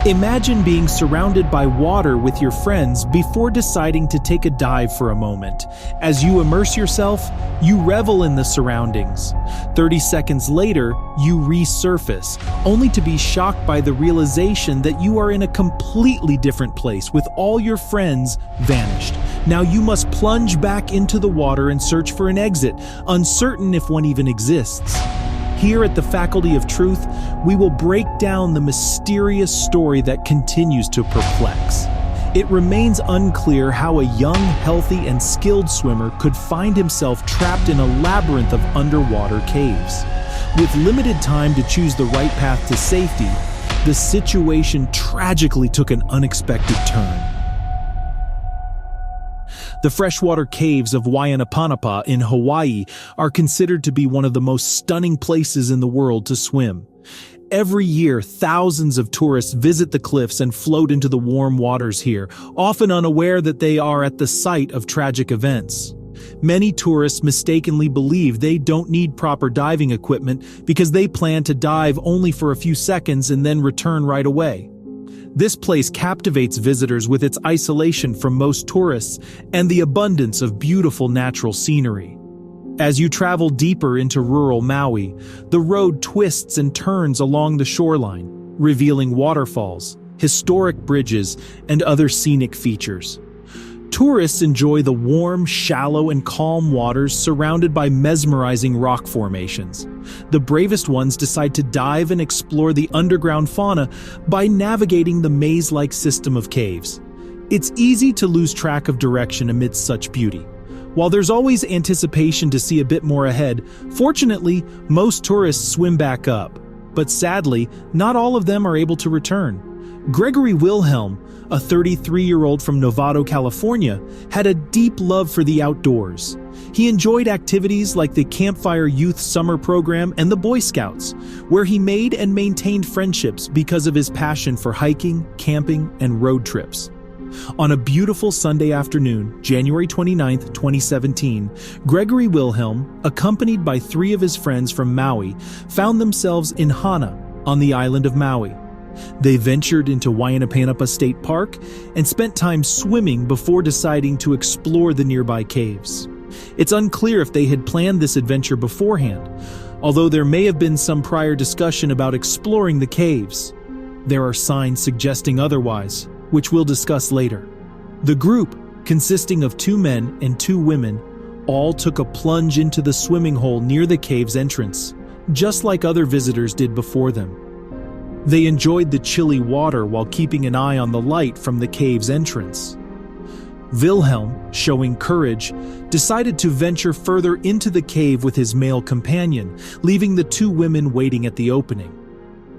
Imagine being surrounded by water with your friends before deciding to take a dive for a moment. As you immerse yourself, you revel in the surroundings. 30 seconds later, you resurface, only to be shocked by the realization that you are in a completely different place with all your friends vanished. Now you must plunge back into the water and search for an exit, uncertain if one even exists. Here at the Faculty of Truth, we will break down the mysterious story that continues to perplex. It remains unclear how a young, healthy, and skilled swimmer could find himself trapped in a labyrinth of underwater caves. With limited time to choose the right path to safety, the situation tragically took an unexpected turn. The freshwater caves of Wainapanapa in Hawaii are considered to be one of the most stunning places in the world to swim. Every year, thousands of tourists visit the cliffs and float into the warm waters here, often unaware that they are at the site of tragic events. Many tourists mistakenly believe they don't need proper diving equipment because they plan to dive only for a few seconds and then return right away. This place captivates visitors with its isolation from most tourists and the abundance of beautiful natural scenery. As you travel deeper into rural Maui, the road twists and turns along the shoreline, revealing waterfalls, historic bridges, and other scenic features. Tourists enjoy the warm, shallow, and calm waters surrounded by mesmerizing rock formations. The bravest ones decide to dive and explore the underground fauna by navigating the maze-like system of caves. It's easy to lose track of direction amidst such beauty. While there's always anticipation to see a bit more ahead, fortunately, most tourists swim back up. But sadly, not all of them are able to return. Gregory Wilhelm, a 33-year-old from Novato, California, had a deep love for the outdoors. He enjoyed activities like the Campfire Youth Summer Program and the Boy Scouts, where he made and maintained friendships because of his passion for hiking, camping, and road trips. On a beautiful Sunday afternoon, January 29, 2017, Gregory Wilhelm, accompanied by 3 of his friends from Maui, found themselves in Hana, on the island of Maui. They ventured into Wainapanapa State Park and spent time swimming before deciding to explore the nearby caves. It's unclear if they had planned this adventure beforehand, although there may have been some prior discussion about exploring the caves. There are signs suggesting otherwise, which we'll discuss later. The group, consisting of 2 men and 2 women, all took a plunge into the swimming hole near the cave's entrance, just like other visitors did before them. They enjoyed the chilly water while keeping an eye on the light from the cave's entrance. Wilhelm, showing courage, decided to venture further into the cave with his male companion, leaving the 2 women waiting at the opening.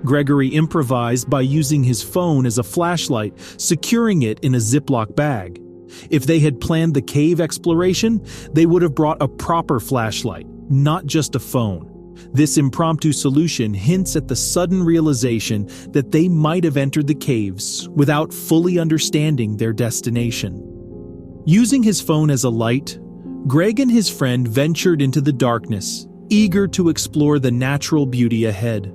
Gregory improvised by using his phone as a flashlight, securing it in a Ziploc bag. If they had planned the cave exploration, they would have brought a proper flashlight, not just a phone. This impromptu solution hints at the sudden realization that they might have entered the caves without fully understanding their destination. Using his phone as a light, Greg and his friend ventured into the darkness, eager to explore the natural beauty ahead.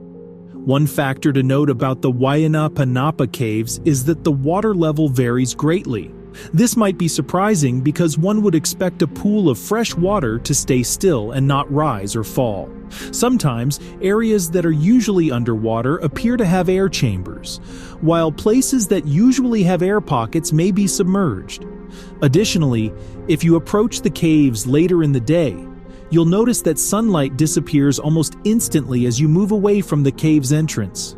One factor to note about the Wainapanapa caves is that the water level varies greatly. This might be surprising because one would expect a pool of fresh water to stay still and not rise or fall. Sometimes, areas that are usually underwater appear to have air chambers, while places that usually have air pockets may be submerged. Additionally, if you approach the caves later in the day, you'll notice that sunlight disappears almost instantly as you move away from the cave's entrance.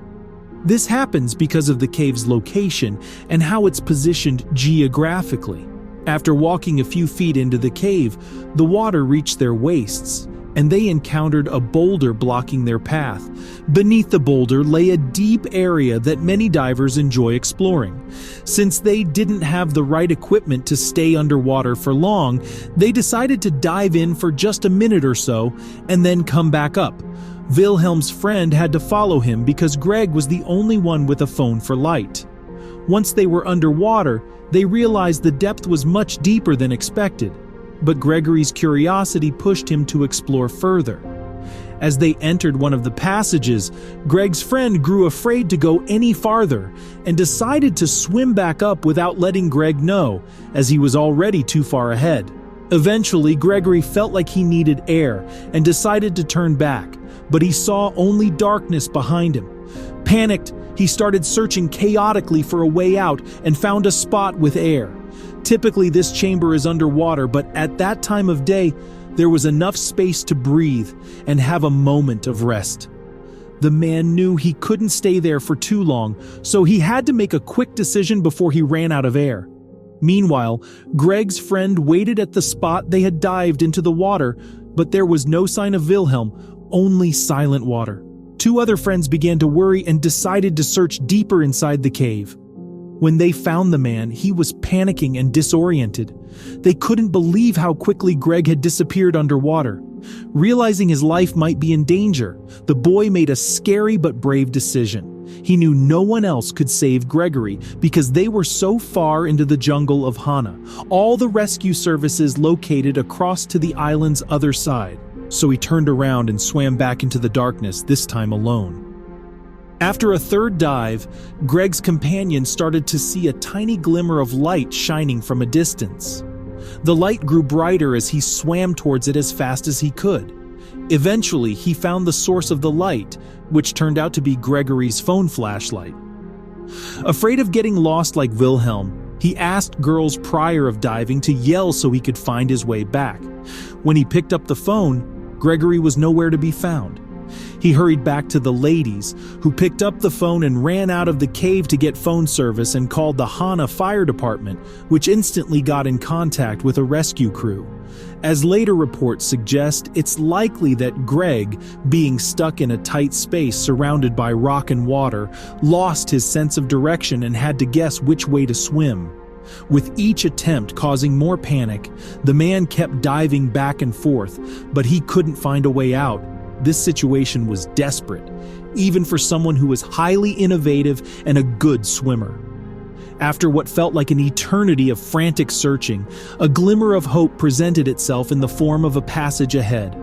This happens because of the cave's location and how it's positioned geographically. After walking a few feet into the cave, the water reached their waists, and they encountered a boulder blocking their path. Beneath the boulder lay a deep area that many divers enjoy exploring. Since they didn't have the right equipment to stay underwater for long, they decided to dive in for just a minute or so and then come back up. Wilhelm's friend had to follow him because Greg was the only one with a phone for light. Once they were underwater, they realized the depth was much deeper than expected, but Gregory's curiosity pushed him to explore further. As they entered one of the passages, Greg's friend grew afraid to go any farther and decided to swim back up without letting Greg know, as he was already too far ahead. Eventually, Gregory felt like he needed air and decided to turn back, but he saw only darkness behind him. Panicked, he started searching chaotically for a way out and found a spot with air. Typically, this chamber is underwater, but at that time of day, there was enough space to breathe and have a moment of rest. The man knew he couldn't stay there for too long, so he had to make a quick decision before he ran out of air. Meanwhile, Greg's friend waited at the spot they had dived into the water, but there was no sign of Wilhelm, only silent water. Two other friends began to worry and decided to search deeper inside the cave. When they found the man, he was panicking and disoriented. They couldn't believe how quickly Greg had disappeared underwater. Realizing his life might be in danger, the boy made a scary but brave decision. He knew no one else could save Gregory because they were so far into the jungle of Hana, all the rescue services located across to the island's other side. So he turned around and swam back into the darkness, this time alone. After a third dive, Greg's companion started to see a tiny glimmer of light shining from a distance. The light grew brighter as he swam towards it as fast as he could. Eventually, he found the source of the light, which turned out to be Gregory's phone flashlight. Afraid of getting lost like Wilhelm, he asked girls prior of diving to yell so he could find his way back. When he picked up the phone, Gregory was nowhere to be found. He hurried back to the ladies, who picked up the phone and ran out of the cave to get phone service and called the Hana Fire Department, which instantly got in contact with a rescue crew. As later reports suggest, it's likely that Greg, being stuck in a tight space surrounded by rock and water, lost his sense of direction and had to guess which way to swim. With each attempt causing more panic, the man kept diving back and forth, but he couldn't find a way out. This situation was desperate, even for someone who was highly innovative and a good swimmer. After what felt like an eternity of frantic searching, a glimmer of hope presented itself in the form of a passage ahead.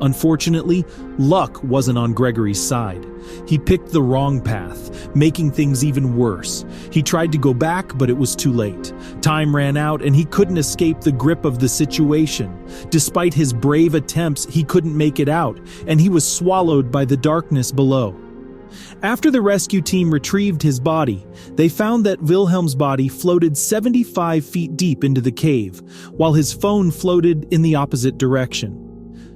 Unfortunately, luck wasn't on Gregory's side. He picked the wrong path, making things even worse. He tried to go back, but it was too late. Time ran out and he couldn't escape the grip of the situation. Despite his brave attempts, he couldn't make it out, and he was swallowed by the darkness below. After the rescue team retrieved his body, they found that Wilhelm's body floated 75 feet deep into the cave, while his phone floated in the opposite direction.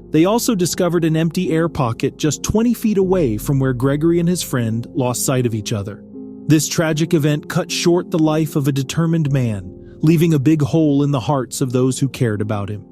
They also discovered an empty air pocket just 20 feet away from where Gregory and his friend lost sight of each other. This tragic event cut short the life of a determined man, leaving a big hole in the hearts of those who cared about him.